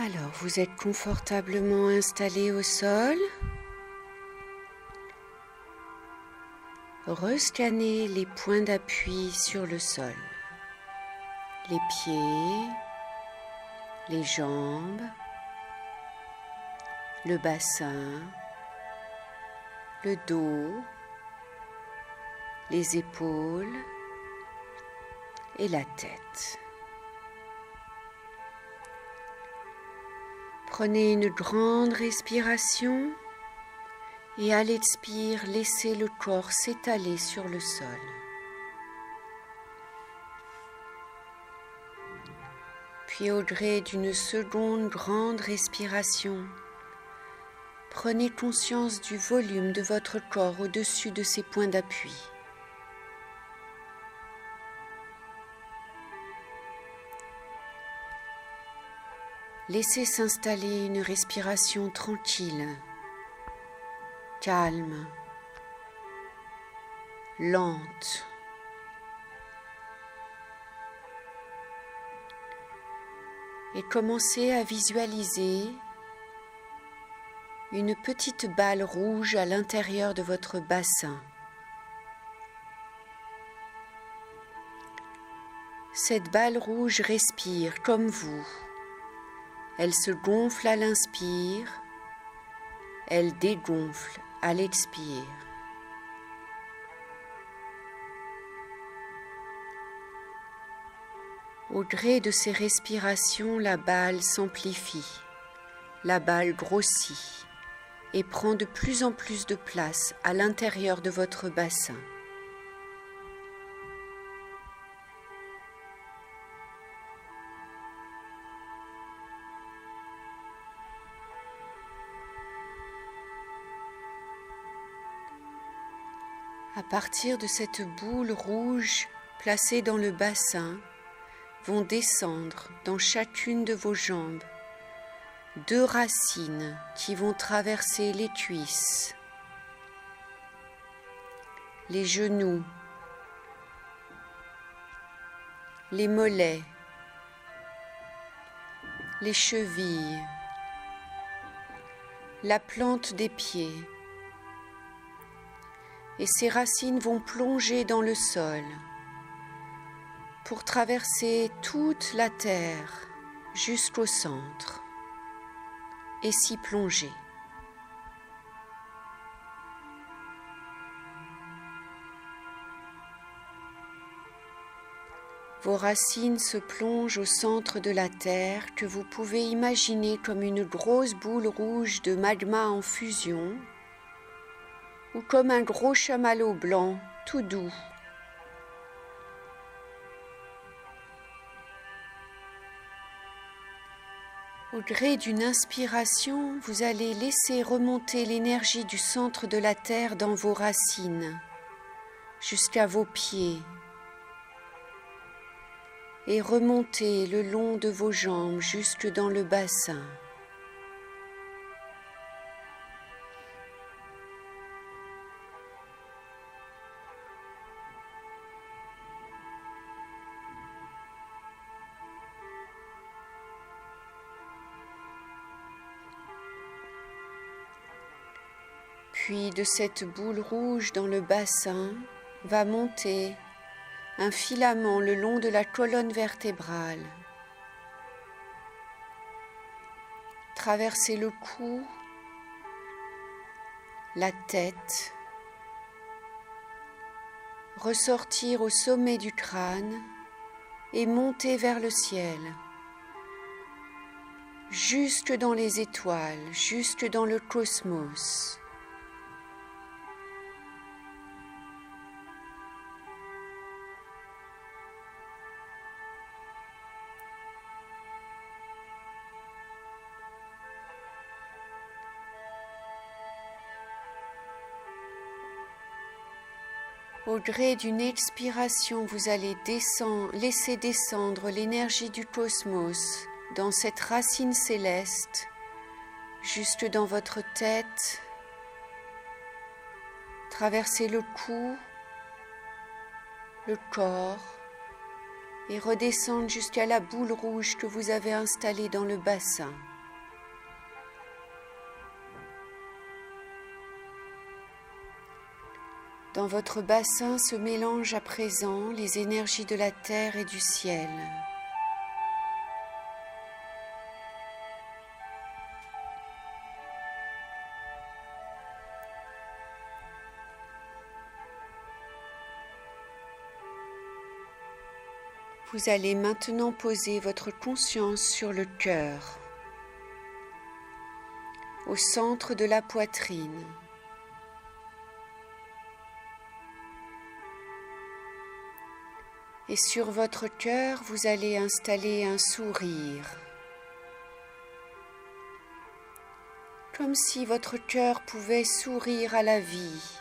Alors, vous êtes confortablement installé au sol. Rescannez les points d'appui sur le sol. Les pieds, les jambes, le bassin, le dos, les épaules et la tête. Prenez une grande respiration et à l'expire, laissez le corps s'étaler sur le sol. Puis au gré d'une seconde grande respiration, prenez conscience du volume de votre corps au-dessus de ces points d'appui. Laissez s'installer une respiration tranquille, calme, lente. Et commencez à visualiser une petite balle rouge à l'intérieur de votre bassin. Cette balle rouge respire comme vous. Elle se gonfle à l'inspire, elle dégonfle à l'expire. Au gré de ces respirations, la balle s'amplifie, la balle grossit et prend de plus en plus de place à l'intérieur de votre bassin. À partir de cette boule rouge placée dans le bassin, vont descendre dans chacune de vos jambes 2 racines qui vont traverser les cuisses, les genoux, les mollets, les chevilles, la plante des pieds. Et ces racines vont plonger dans le sol pour traverser toute la terre jusqu'au centre et s'y plonger. Vos racines se plongent au centre de la terre que vous pouvez imaginer comme une grosse boule rouge de magma en fusion ou comme un gros chamallow blanc tout doux. Au gré d'une inspiration, vous allez laisser remonter l'énergie du centre de la terre dans vos racines, jusqu'à vos pieds, et remonter le long de vos jambes jusque dans le bassin. Puis de cette boule rouge dans le bassin va monter un filament le long de la colonne vertébrale, traverser le cou, la tête, ressortir au sommet du crâne et monter vers le ciel, jusque dans les étoiles, jusque dans le cosmos. Au gré d'une expiration, vous allez laisser descendre l'énergie du cosmos dans cette racine céleste, jusque dans votre tête, traverser le cou, le corps, et redescendre jusqu'à la boule rouge que vous avez installée dans le bassin. Dans votre bassin se mélangent à présent les énergies de la terre et du ciel. Vous allez maintenant poser votre conscience sur le cœur, au centre de la poitrine. Et sur votre cœur, vous allez installer un sourire, comme si votre cœur pouvait sourire à la vie.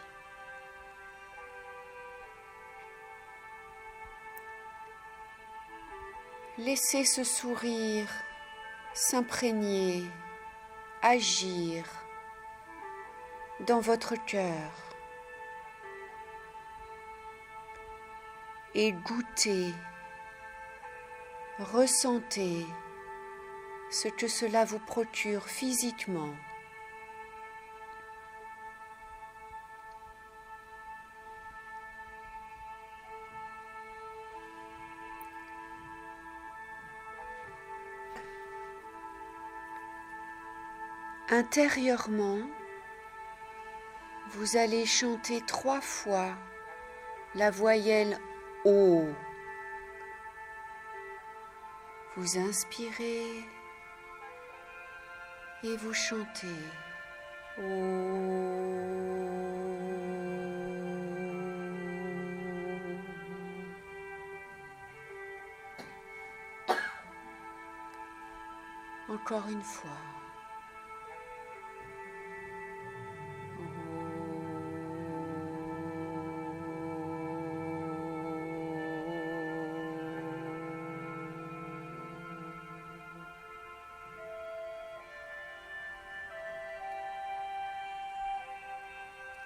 Laissez ce sourire s'imprégner, agir dans votre cœur et goûtez, ressentez ce que cela vous procure physiquement. Intérieurement, vous allez chanter 3 fois la voyelle O. Vous inspirez et vous chantez O. Encore une fois.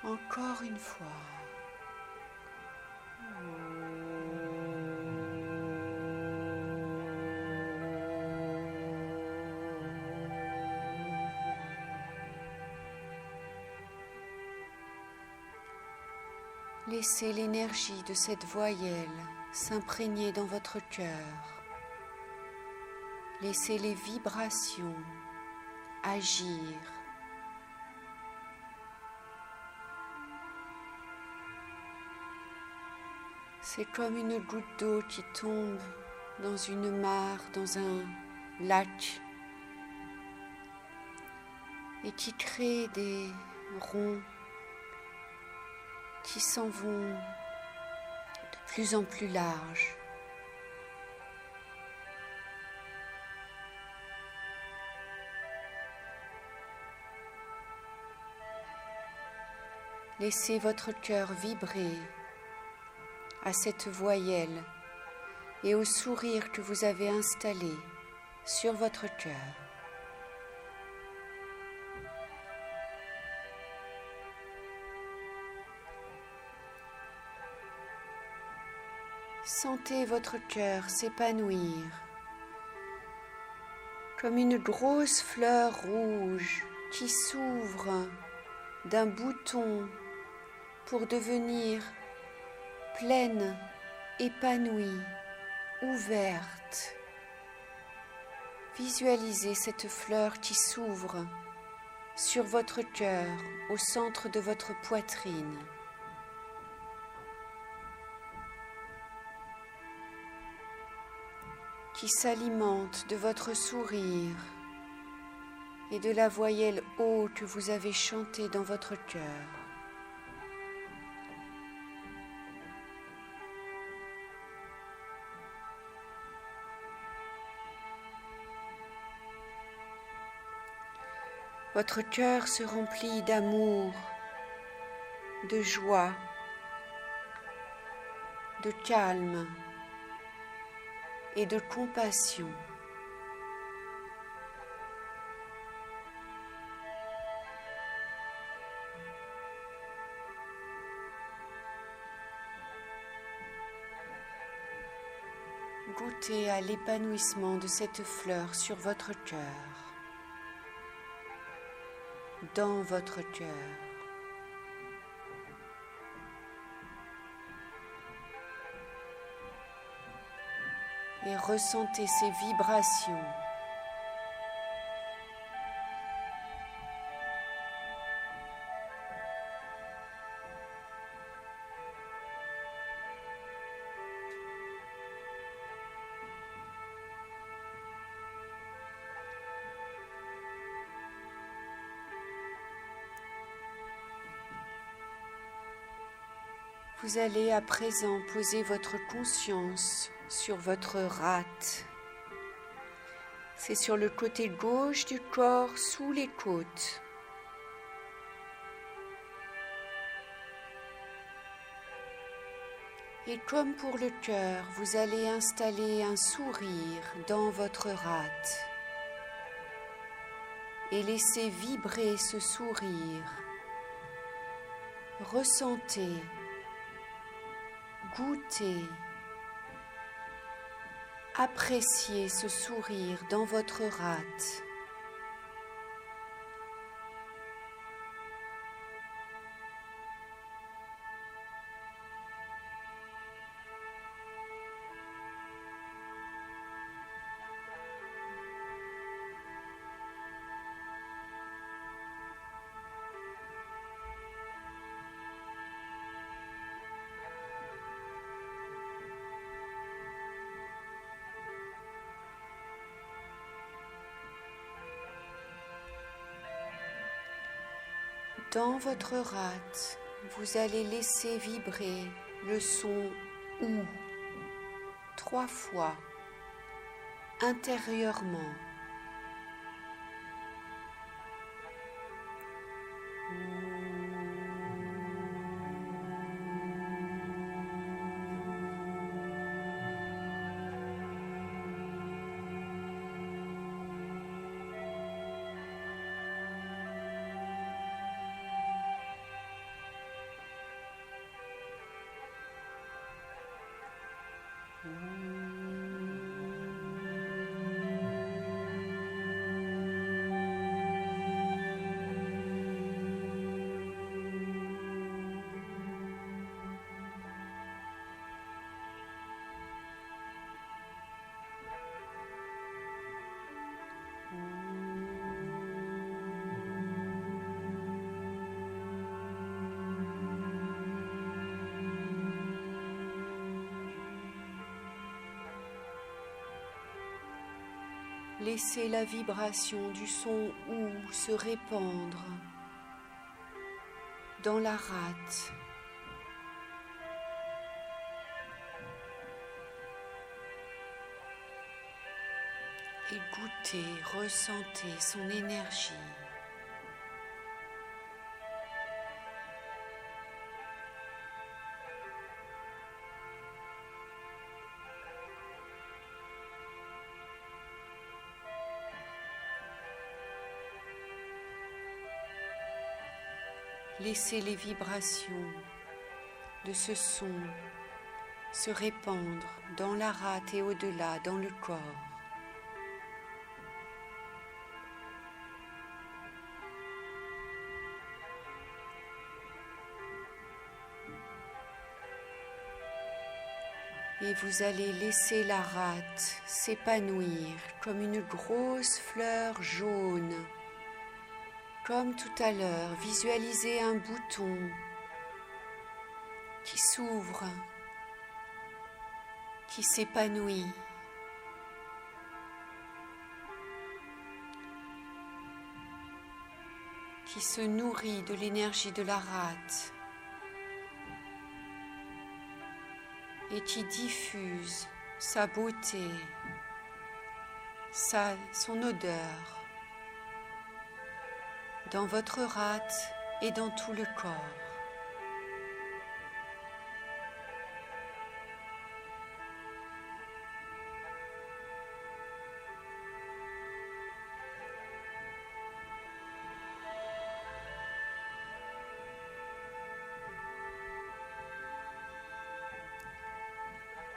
Encore une fois. Laissez l'énergie de cette voyelle s'imprégner dans votre cœur. Laissez les vibrations agir. C'est comme une goutte d'eau qui tombe dans une mare, dans un lac, et qui crée des ronds qui s'en vont de plus en plus larges. Laissez votre cœur vibrer à cette voyelle et au sourire que vous avez installé sur votre cœur. Sentez votre cœur s'épanouir comme une grosse fleur rouge qui s'ouvre d'un bouton pour devenir pleine, épanouie, ouverte. Visualisez cette fleur qui s'ouvre sur votre cœur, au centre de votre poitrine. Qui s'alimente de votre sourire et de la voyelle O que vous avez chantée dans votre cœur. Votre cœur se remplit d'amour, de joie, de calme et de compassion. Goûtez à l'épanouissement de cette fleur sur votre cœur, dans votre cœur. Et ressentez ces vibrations. Vous allez à présent poser votre conscience sur votre rate. C'est sur le côté gauche du corps, sous les côtes. Et comme pour le cœur, vous allez installer un sourire dans votre rate et laisser vibrer ce sourire. Ressentez, goûtez, appréciez ce sourire dans votre rate. Dans votre rate, vous allez laisser vibrer le son OU 3 fois intérieurement. Laissez la vibration du son OU se répandre dans la rate. Et goûtez, ressentez son énergie. Laissez les vibrations de ce son se répandre dans la rate et au-delà, dans le corps. Et vous allez laisser la rate s'épanouir comme une grosse fleur jaune. Comme tout à l'heure, visualisez un bouton qui s'ouvre, qui s'épanouit. Qui se nourrit de l'énergie de la rate et qui diffuse sa beauté, son odeur dans votre rate et dans tout le corps.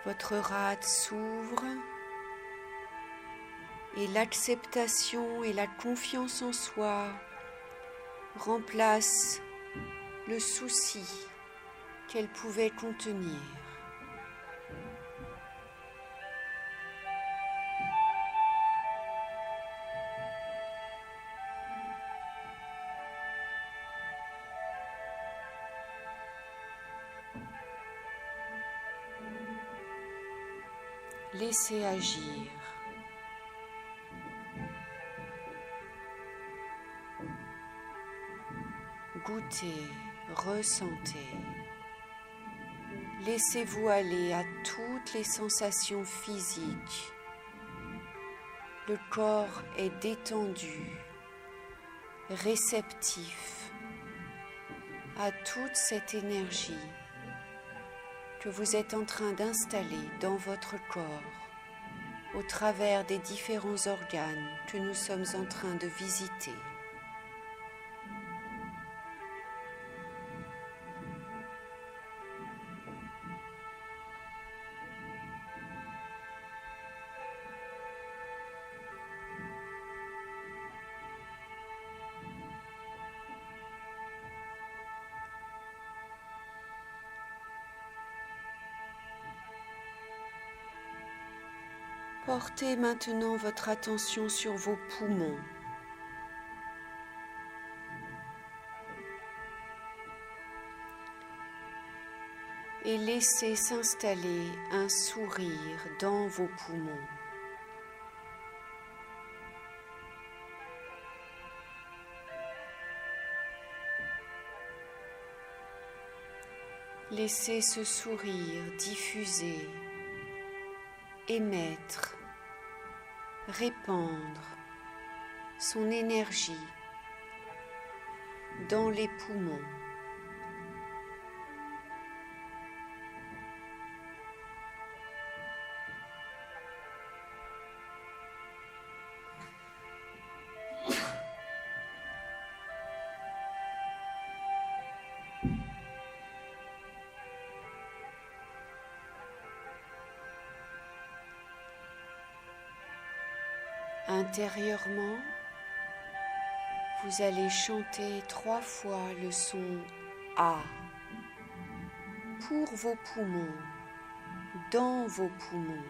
Votre rate s'ouvre et l'acceptation et la confiance en soi remplacent le souci qu'elle pouvait contenir. Laissez agir. Goûtez, ressentez. Laissez-vous aller à toutes les sensations physiques. Le corps est détendu, réceptif à toute cette énergie que vous êtes en train d'installer dans votre corps au travers des différents organes que nous sommes en train de visiter. Portez maintenant votre attention sur vos poumons. Et laissez s'installer un sourire dans vos poumons. Laissez ce sourire diffuser, émettre, répandre son énergie dans les poumons. Intérieurement, vous allez chanter 3 fois le son A pour vos poumons, dans vos poumons.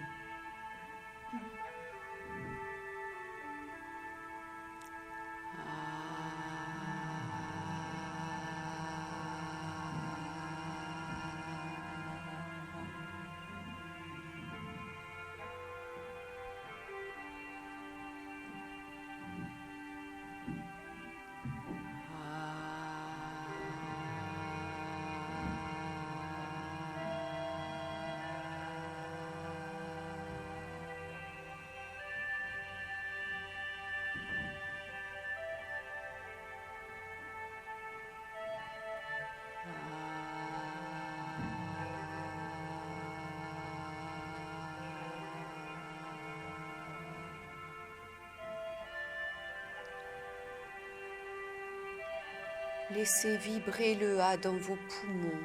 Laissez vibrer le A dans vos poumons.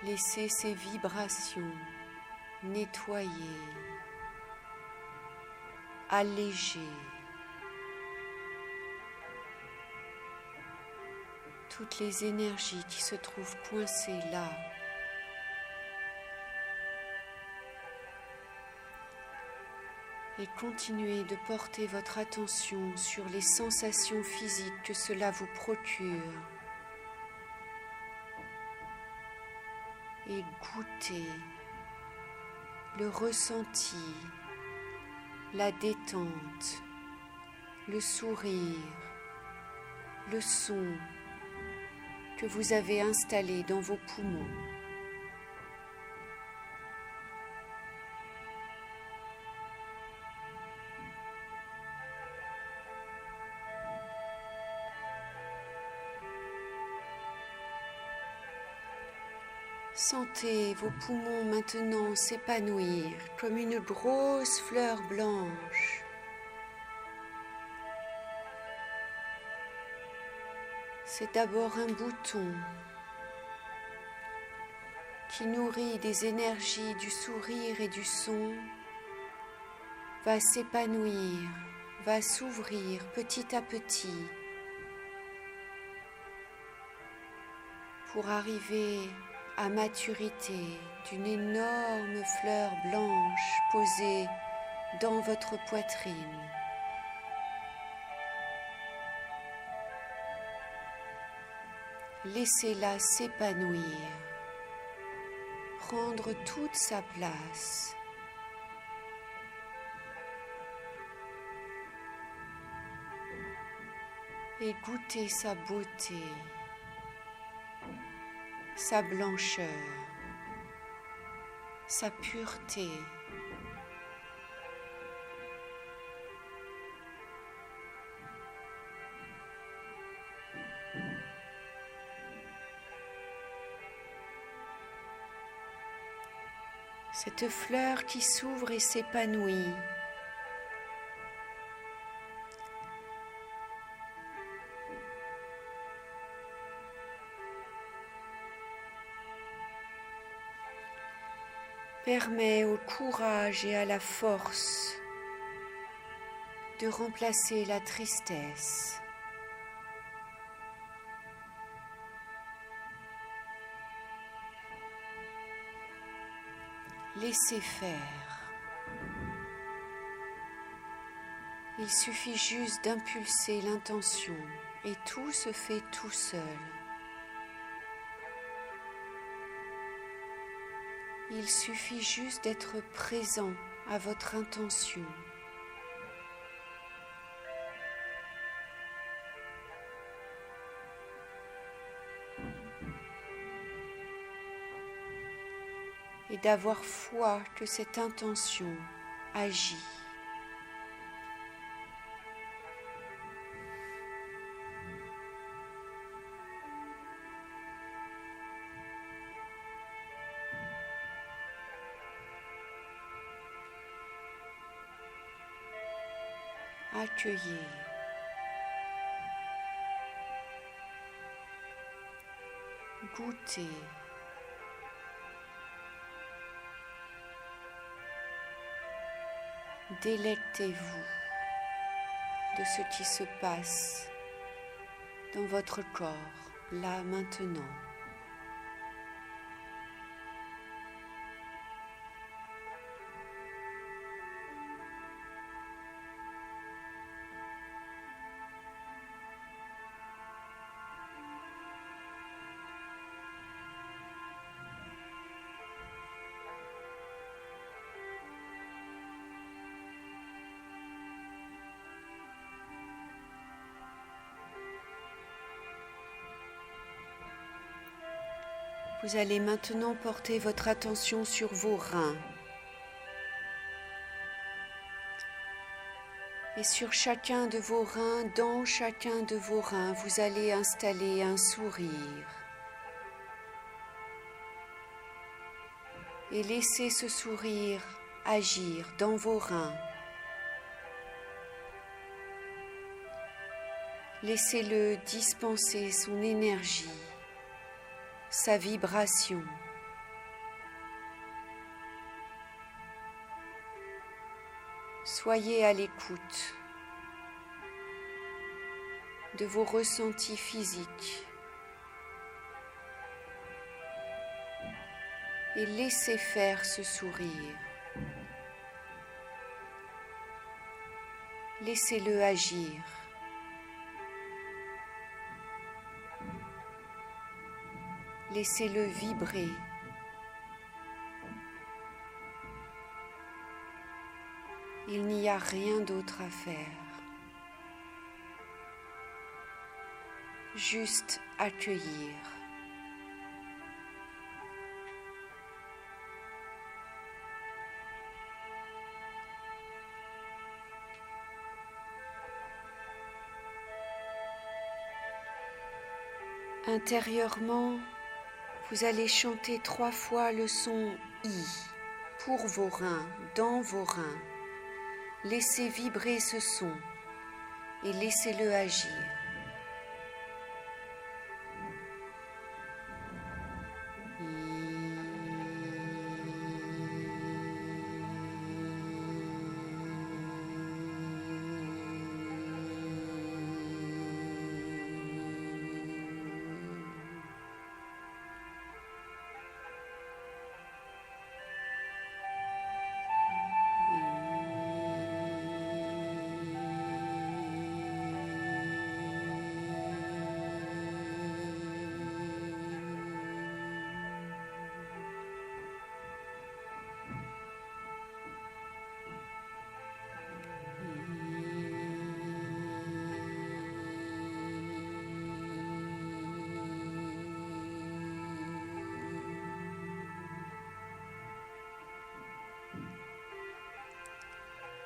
Laissez ces vibrations nettoyer, alléger toutes les énergies qui se trouvent coincées là. Et continuez de porter votre attention sur les sensations physiques que cela vous procure. Et goûtez le ressenti, la détente, le sourire, le son que vous avez installé dans vos poumons. Sentez vos poumons maintenant s'épanouir comme une grosse fleur blanche. C'est d'abord un bouton, qui nourrit des énergies du sourire et du son, va s'épanouir, va s'ouvrir petit à petit pour arriver à maturité d'une énorme fleur blanche posée dans votre poitrine. Laissez-la s'épanouir, prendre toute sa place. Et goûter sa beauté, sa blancheur, sa pureté. Cette fleur qui s'ouvre et s'épanouit. Permet au courage et à la force de remplacer la tristesse. Laissez faire. Il suffit juste d'impulser l'intention et tout se fait tout seul. Il suffit juste d'être présent à votre intention. Et d'avoir foi que cette intention agit. Accueillez. Goûtez. Délectez-vous de ce qui se passe dans votre corps, là maintenant. Vous allez maintenant porter votre attention sur vos reins. Et sur chacun de vos reins, dans chacun de vos reins, vous allez installer un sourire. Et laissez ce sourire agir dans vos reins. Laissez-le dispenser son énergie, sa vibration. Soyez à l'écoute de vos ressentis physiques et laissez faire ce sourire. Laissez-le agir. Laissez-le vibrer. Il n'y a rien d'autre à faire. Juste accueillir. Intérieurement, vous allez chanter 3 fois le son I pour vos reins, dans vos reins. Laissez vibrer ce son et laissez-le agir. I.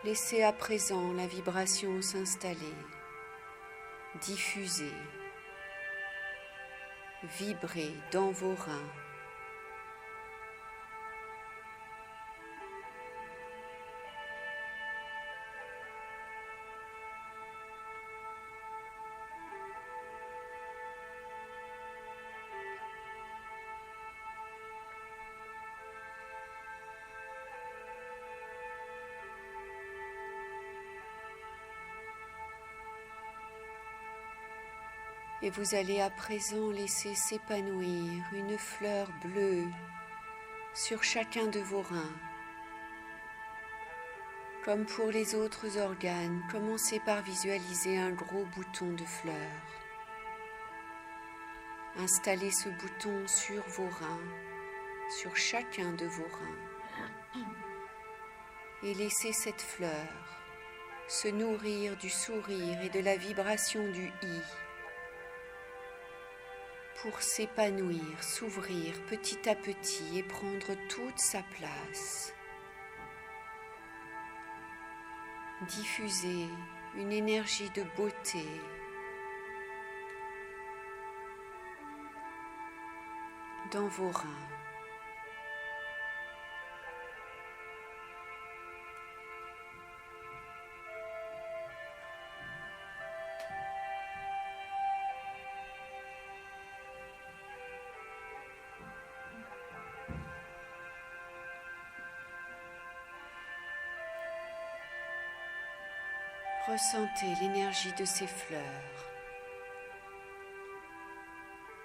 Laissez à présent la vibration s'installer, diffuser, vibrer dans vos reins. Et vous allez à présent laisser s'épanouir une fleur bleue sur chacun de vos reins. Comme pour les autres organes, commencez par visualiser un gros bouton de fleurs. Installez ce bouton sur vos reins, sur chacun de vos reins. Et laissez cette fleur se nourrir du sourire et de la vibration du I pour s'épanouir, s'ouvrir petit à petit et prendre toute sa place. Diffuser une énergie de beauté dans vos reins. Ressentez l'énergie de ces fleurs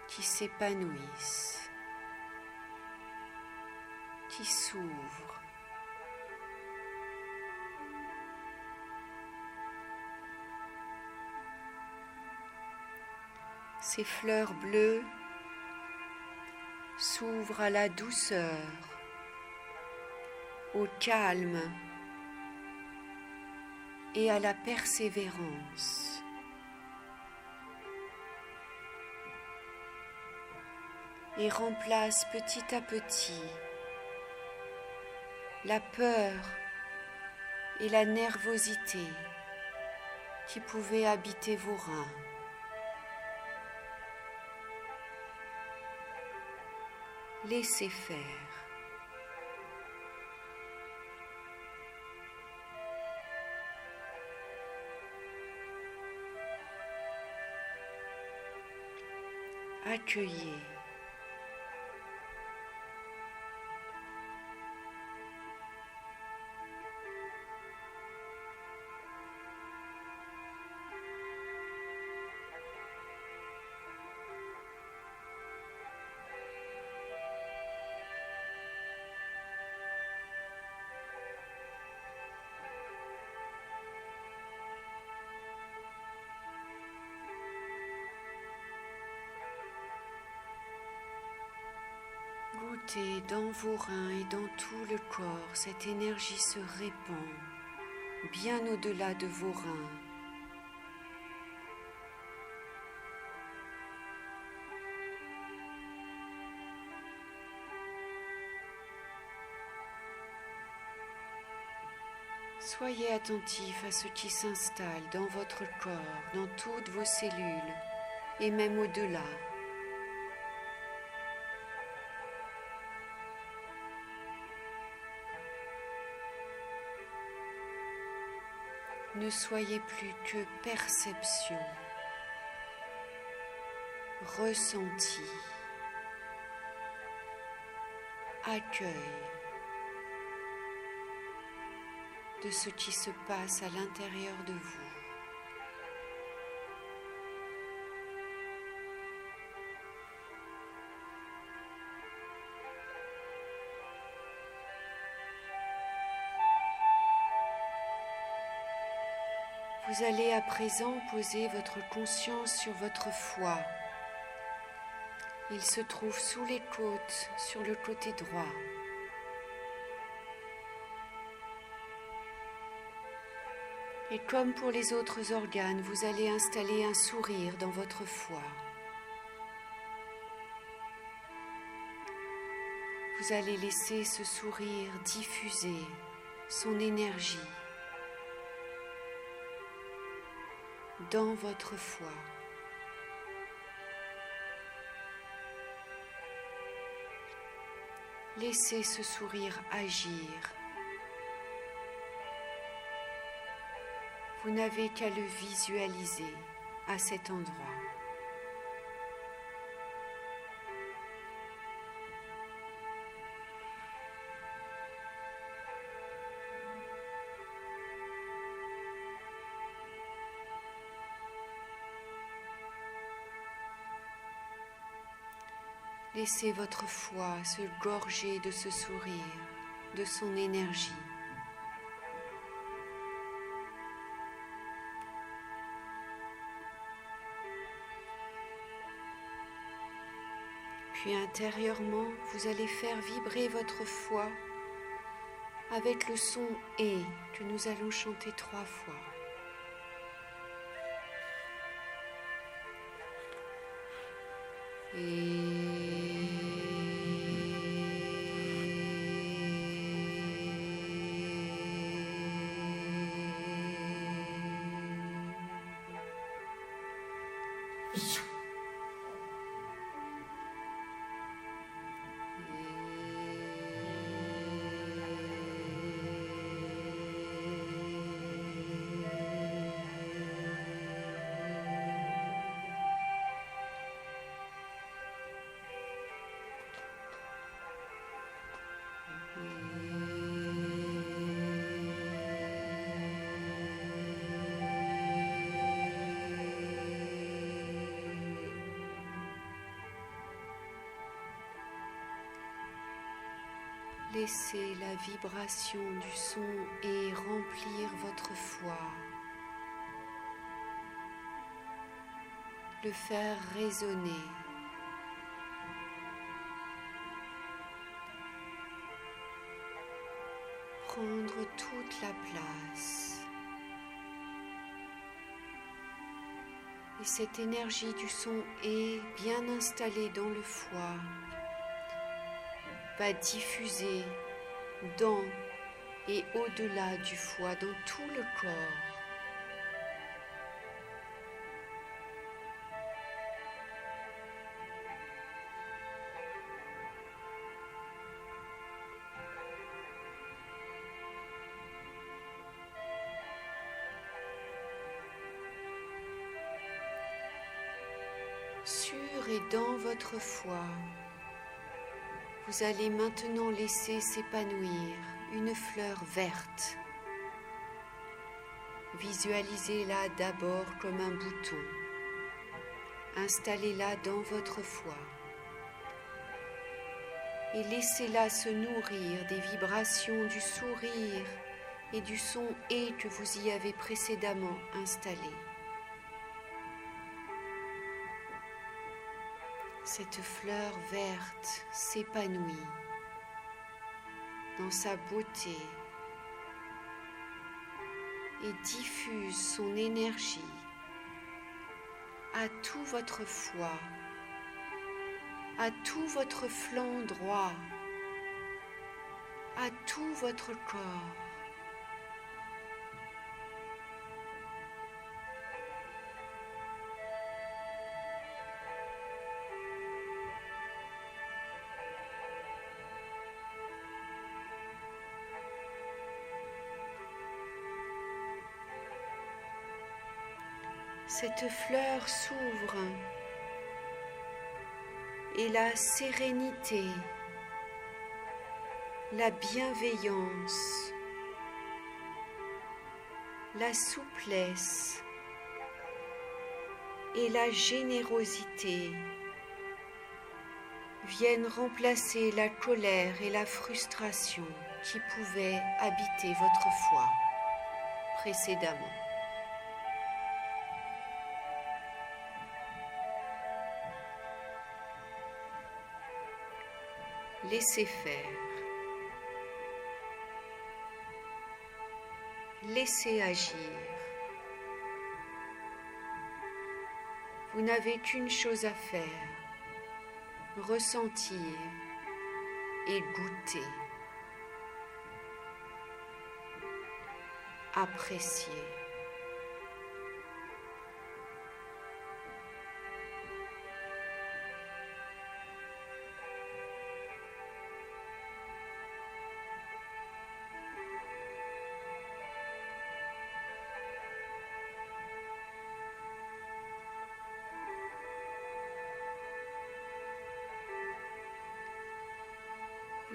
qui s'épanouissent, qui s'ouvrent. Ces fleurs bleues s'ouvrent à la douceur, au calme et à la persévérance. Et remplacent petit à petit la peur et la nervosité qui pouvaient habiter vos reins. Laissez faire. Accueillez. Goûtez dans vos reins et dans tout le corps, cette énergie se répand bien au-delà de vos reins. Soyez attentif à ce qui s'installe dans votre corps, dans toutes vos cellules et même au-delà. Ne soyez plus que perception, ressenti, accueil de ce qui se passe à l'intérieur de vous. Vous allez à présent poser votre conscience sur votre foie. Il se trouve sous les côtes, sur le côté droit. Et comme pour les autres organes, vous allez installer un sourire dans votre foie. Vous allez laisser ce sourire diffuser son énergie dans votre foi. Laissez ce sourire agir. Vous n'avez qu'à le visualiser à cet endroit. Laissez votre foi se gorger de ce sourire, de son énergie. Puis intérieurement, vous allez faire vibrer votre foi avec le son « et » que nous allons chanter 3 fois. Laissez la vibration du son et remplir votre foi. Le faire résonner. Prendre toute la place. Et cette énergie du son est bien installée dans le foie. Va diffuser dans et au-delà du foie, dans tout le corps. Sur et dans votre foi, vous allez maintenant laisser s'épanouir une fleur verte. Visualisez-la d'abord comme un bouton. Installez-la dans votre foi. Et laissez-la se nourrir des vibrations du sourire et du son « et » que vous y avez précédemment installé. Cette fleur verte s'épanouit dans sa beauté et diffuse son énergie à tout votre foie, à tout votre flanc droit, à tout votre corps. Cette fleur s'ouvre et la sérénité, la bienveillance, la souplesse et la générosité viennent remplacer la colère et la frustration qui pouvaient habiter votre foi précédemment. Laissez faire. Laissez agir. Vous n'avez qu'une chose à faire, ressentir et goûter, apprécier.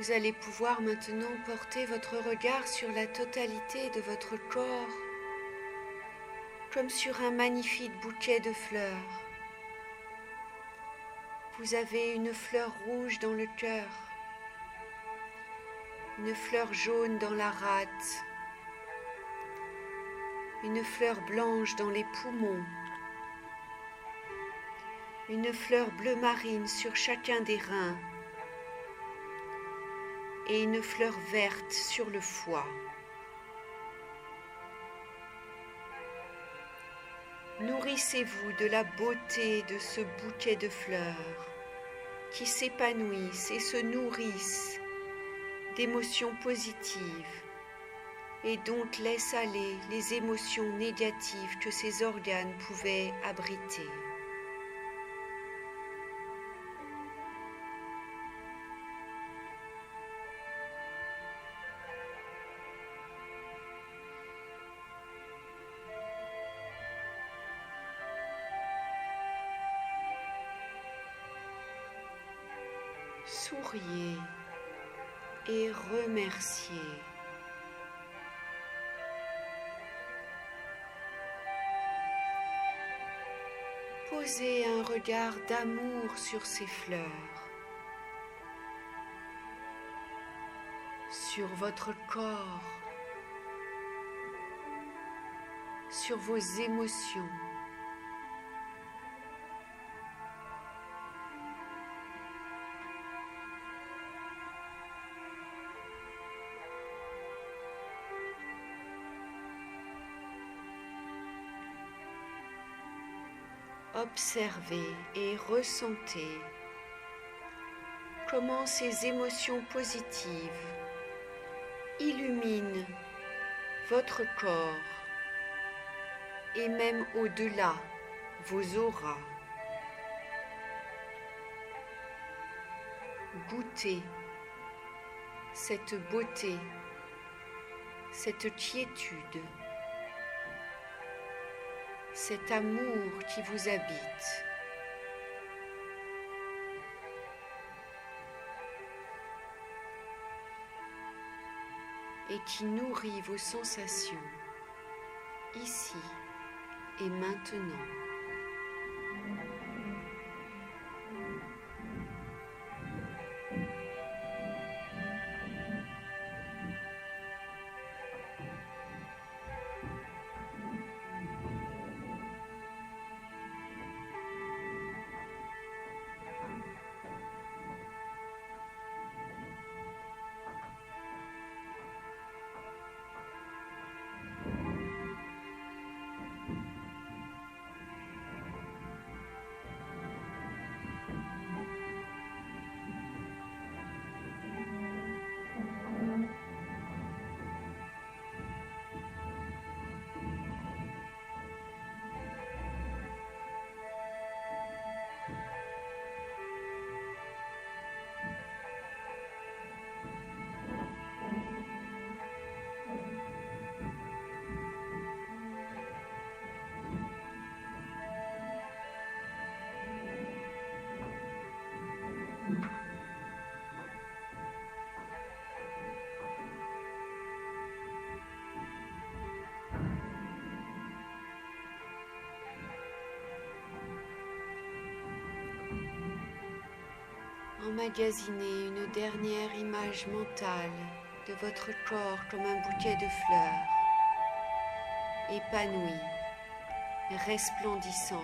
Vous allez pouvoir maintenant porter votre regard sur la totalité de votre corps, comme sur un magnifique bouquet de fleurs. Vous avez une fleur rouge dans le cœur, une fleur jaune dans la rate, une fleur blanche dans les poumons, une fleur bleu marine sur chacun des reins et une fleur verte sur le foie. Nourrissez-vous de la beauté de ce bouquet de fleurs qui s'épanouissent et se nourrissent d'émotions positives et donc laissent aller les émotions négatives que ces organes pouvaient abriter. Souriez et remerciez. Posez un regard d'amour sur ces fleurs, sur votre corps, sur vos émotions. Observez et ressentez comment ces émotions positives illuminent votre corps et même au-delà vos auras. Goûtez cette beauté, cette quiétude, cet amour qui vous habite. Et qui nourrit vos sensations ici et maintenant. Emmagasinez une dernière image mentale de votre corps comme un bouquet de fleurs, épanoui, resplendissante.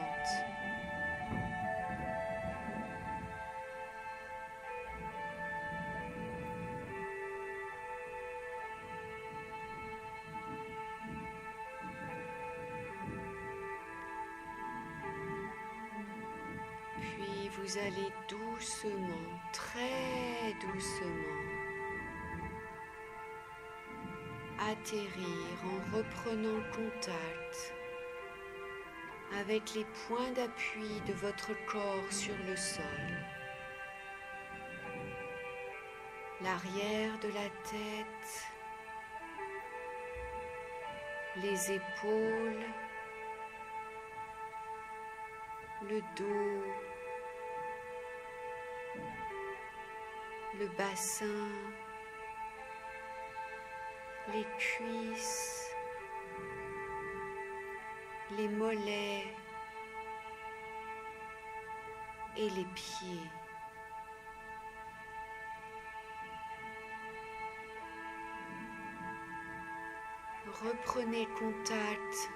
Puis vous allez doucement, très doucement, atterrir en reprenant contact avec les points d'appui de votre corps sur le sol, l'arrière de la tête, les épaules, le dos, le bassin, les cuisses, les mollets et les pieds. Reprenez contact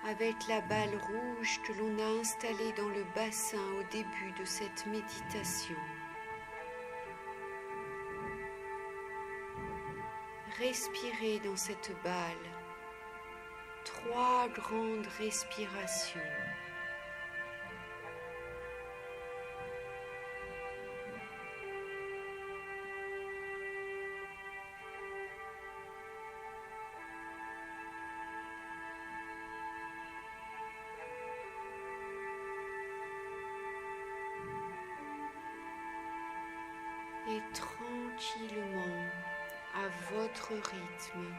avec la balle rouge que l'on a installée dans le bassin au début de cette méditation. Respirez dans cette balle 3 grandes respirations. Et tranquillement, à votre rythme,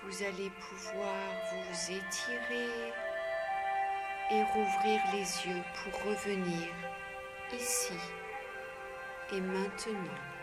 vous allez pouvoir vous étirer et rouvrir les yeux pour revenir ici et maintenant.